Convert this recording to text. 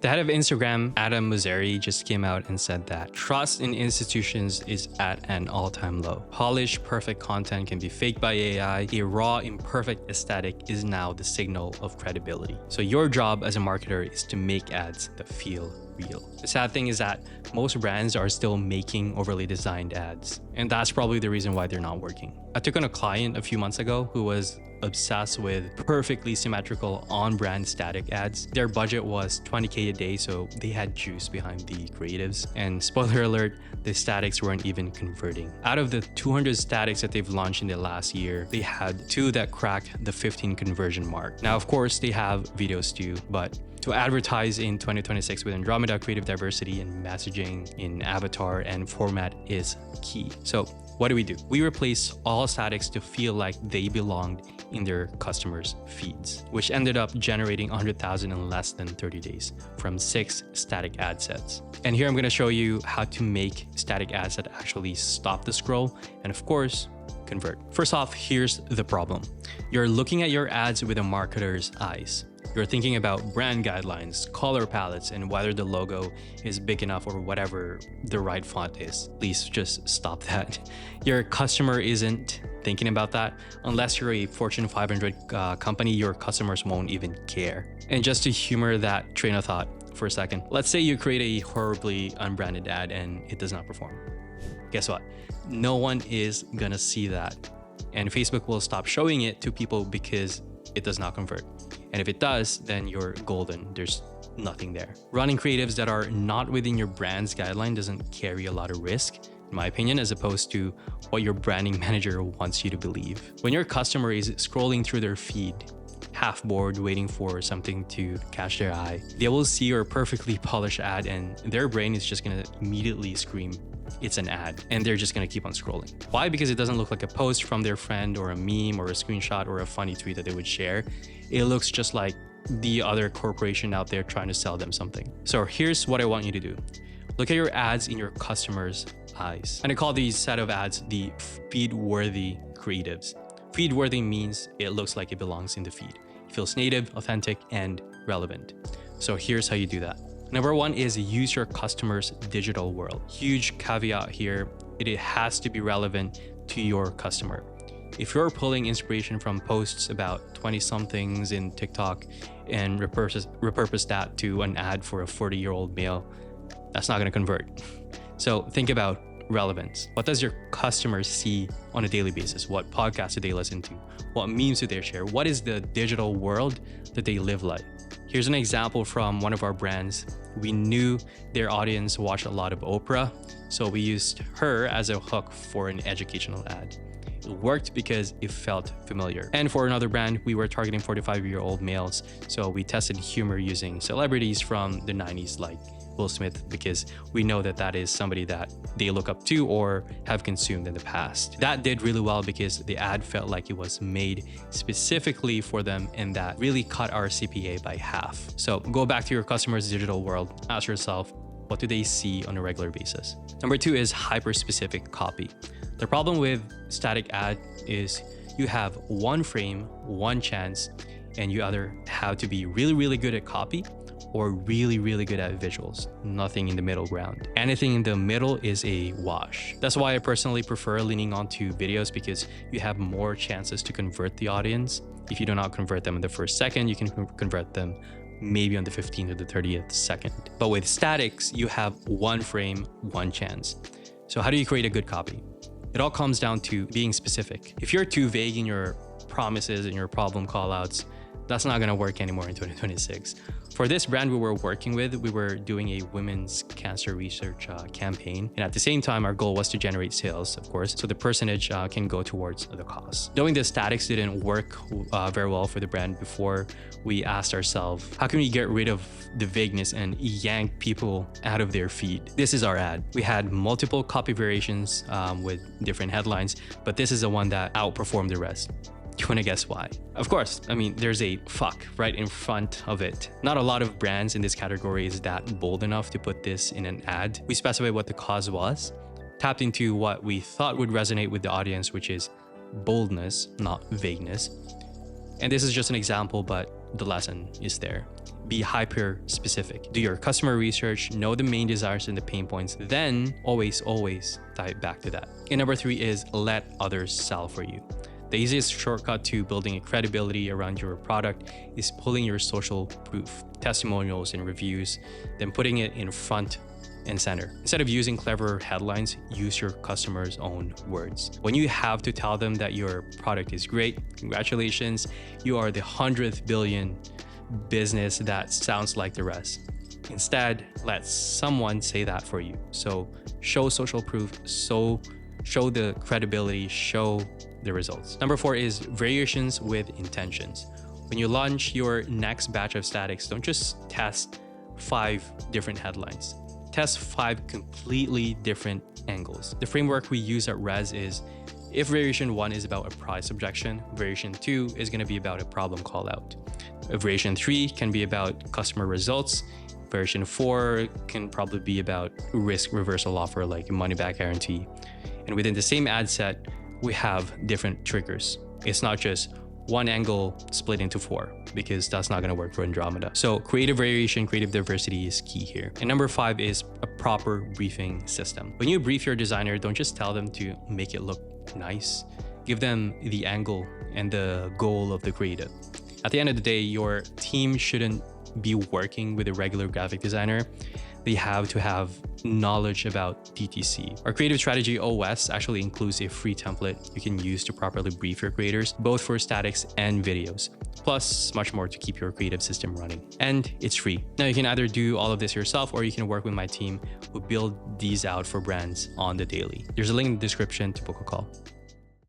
The head of Instagram, Adam Mosseri, just came out and said that trust in institutions is at an all-time low. Polished, perfect content can be faked by AI. A raw, imperfect aesthetic is now the signal of credibility. So your job as a marketer is to make ads that feel real. The sad thing is that most brands are still making overly designed ads, and that's probably the reason why they're not working. I took on a client a few months ago who was obsessed with perfectly symmetrical on-brand static ads. Their budget was $20K a day, so they had juice behind the creatives. And spoiler alert, the statics weren't even converting. Out of the 200 statics that they've launched in the last year, they had 2 that cracked the 15 conversion mark. Now, of course, they have videos too, but to advertise in 2026 with Andromeda, creative diversity and messaging in avatar and format is key. So what do? We replace all statics to feel like they belonged in their customers' feeds, which ended up generating 100,000 in less than 30 days from 6 static ad sets. And here I'm going to show you how to make static ads that actually stop the scroll and, of course, convert. First off, here's the problem. You're looking at your ads with a marketer's eyes. You're thinking about brand guidelines, color palettes, and whether the logo is big enough or whatever the right font is. Please just stop that. Your customer isn't thinking about that. Unless you're a Fortune 500 company, your customers won't even care. And just to humor that train of thought for a second, let's say you create a horribly unbranded ad and it does not perform. Guess what? No one is gonna see that. And Facebook will stop showing it to people because it does not convert. And if it does, then you're golden. There's nothing there. Running creatives that are not within your brand's guideline doesn't carry a lot of risk, in my opinion, as opposed to what your branding manager wants you to believe. When your customer is scrolling through their feed, half bored, waiting for something to catch their eye, they will see your perfectly polished ad and their brain is just gonna immediately scream, it's an ad, and they're just gonna keep on scrolling. Why? Because it doesn't look like a post from their friend or a meme or a screenshot or a funny tweet that they would share. It looks just like the other corporation out there trying to sell them something. So here's what I want you to do. Look at your ads in your customers' eyes. And I call these set of ads the feed-worthy creatives. Feed-worthy means it looks like it belongs in the feed. It feels native, authentic, and relevant. So here's how you do that. Number 1 is use your customer's digital world. Huge caveat here, it has to be relevant to your customer. If you're pulling inspiration from posts about 20-somethings in TikTok and repurpose that to an ad for a 40-year-old male, that's not going to convert. So think about relevance. What does your customer see on a daily basis? What podcasts do they listen to? What memes do they share? What is the digital world that they live like? Here's an example from one of our brands. We knew their audience watched a lot of Oprah, so we used her as a hook for an educational ad. It worked because it felt familiar. And for another brand, we were targeting 45-year-old males, so we tested humor using celebrities from the 90s like Will Smith, because we know that that is somebody that they look up to or have consumed in the past. That did really well because the ad felt like it was made specifically for them, and that really cut our CPA by half. So go back to your customer's digital world, ask yourself, what do they see on a regular basis? Number 2 is hyper-specific copy. The problem with static ad is you have one frame, one chance, and you either have to be really, really good at copy or really, really good at visuals. Nothing in the middle ground. Anything in the middle is a wash. That's why I personally prefer leaning onto videos, because you have more chances to convert the audience. If you do not convert them in the first second, you can convert them maybe on the 15th or the 30th second. But with statics, you have one frame, one chance. So how do you create a good copy? It all comes down to being specific. If you're too vague in your promises and your problem callouts, that's not gonna work anymore in 2026. For this brand we were working with, we were doing a women's cancer research campaign. And at the same time, our goal was to generate sales, of course, so the percentage can go towards the cost. Knowing the statics didn't work very well for the brand before, we asked ourselves, how can we get rid of the vagueness and yank people out of their feed? This is our ad. We had multiple copy variations with different headlines, but this is the one that outperformed the rest. You wanna guess why? Of course, I mean, there's a fuck right in front of it. Not a lot of brands in this category is that bold enough to put this in an ad. We specified what the cause was, tapped into what we thought would resonate with the audience, which is boldness, not vagueness. And this is just an example, but the lesson is there. Be hyper specific. Do your customer research, know the main desires and the pain points, then always dive back to that. And number 3 is let others sell for you. The easiest shortcut to building a credibility around your product is pulling your social proof, testimonials and reviews, then putting it in front and center. Instead of using clever headlines, use your customers' own words. When you have to tell them that your product is great, congratulations, you are the 100th billion business that sounds like the rest. Instead, let someone say that for you. So show social proof, show the credibility, show the results. Number 4 is variations with intentions. When you launch your next batch of statics, don't just test 5 different headlines. Test 5 completely different angles. The framework we use at Res is, if variation 1 is about a price objection, variation 2 is going to be about a problem call out. Variation 3 can be about customer results. Version 4 can probably be about risk reversal offer, like a money back guarantee. And within the same ad set, we have different triggers. It's not just one angle split into 4, because that's not going to work for Andromeda. So creative variation, creative diversity is key here. And number 5 is a proper briefing system. When you brief your designer, don't just tell them to make it look nice. Give them the angle and the goal of the creative. At the end of the day, your team shouldn't be working with a regular graphic designer. They have to have knowledge about DTC. Our creative strategy OS actually includes a free template you can use to properly brief your creators, both for statics and videos, plus much more to keep your creative system running. And it's free. Now you can either do all of this yourself, or you can work with my team who build these out for brands on the daily. There's a link in the description to book a call.